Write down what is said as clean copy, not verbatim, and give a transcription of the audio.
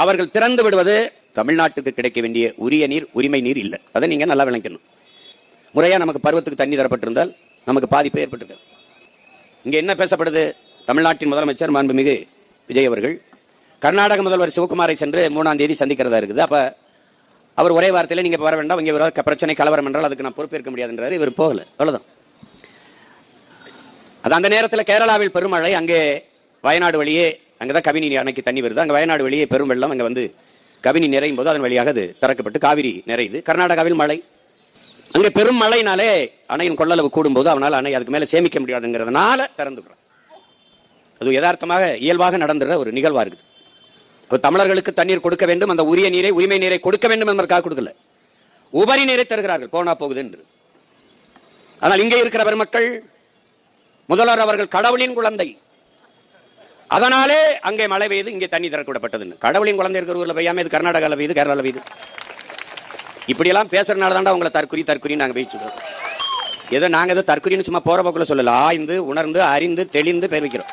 அவர்கள் திறந்து விடுவது தமிழ்நாட்டுக்கு கிடைக்க வேண்டிய உரிய நீர், உரிமை நீர் இல்லை. அதை நீங்க நல்லா விளக்கணும். முறையா நமக்கு பருவத்துக்கு தண்ணி தரப்பட்டிருந்தால் நமக்கு பாதிப்பு ஏற்பட்டிருக்காது. இங்க என்ன பேசப்படுது? தமிழ்நாட்டின் முதலமைச்சர் மாண்புமிகு விஜய் அவர்கள் கர்நாடக முதல்வர் சிவகுமாரை சென்று 3ஆம் தேதி சந்திக்கிறதா இருக்குது. அப்ப அவர் ஒரே வார்த்தையில நீங்க வர வேண்டாம், இங்க பிரச்சனை கலவரம் என்றால் அதுக்கு நான் பொறுப்பேற்க முடியாதுன்றாரு. இவர் போகல, அவ்வளவுதான். அது அந்த நேரத்தில் கேரளாவில் பெருமழை, அங்கே வயநாடு வழியே, அங்கதான் கபினி அணைக்கு தண்ணி வருது, அங்க வயநாடு வழியே பெரும் வெள்ளம், அங்க வந்து கபினி நிறையும் போது அதன் வழியாக அது திறக்கப்பட்டு காவிரி நிறையுது. கர்நாடகாவில் மழை, அங்கே பெரும் மழையினாலே அணையின் கொள்ளளவு கூடும் போது அவனால் அணை அதுக்கு மேல சேமிக்க முடியாதுங்கிறதுனால திறந்துடுறான். அது யதார்த்தமாக இயல்பாக நடந்துற ஒரு நிகழ்வா இருக்குது. தமிழர்களுக்கு தண்ணீர் கொடுக்க வேண்டும், அந்த உரிய நீரை, உரிமை நீரை கொடுக்க வேண்டும் என்பதற்காக கொடுக்கல, உபரி நீரை தருகிறார்கள் போனா போகுது என்று. ஆனால் இங்கே இருக்கிற பெருமக்கள், முதல்வர் அவர்கள் கடவுளின் குழந்தை, அதனாலே அங்கே மழை பெய்து இங்கே தண்ணி திறக்கப்பட்டது. கடவுளின் குழந்தை இருக்கிற ஊர்ல பெய்யாம இது கர்நாடகாவில் பெய்யுது, கேரளாவில் பெய்யுது. இப்படியெல்லாம் பேசுறதுனால தாண்டா உங்களை தற்குறி நாங்க பேசிடுறோம். ஏதோ நாங்க ஏதோ தற்குறின்னு சும்மா போற போக்குல சொல்லல, ஆய்ந்து உணர்ந்து அறிந்து தெளிந்து பேர் வைக்கிறோம்.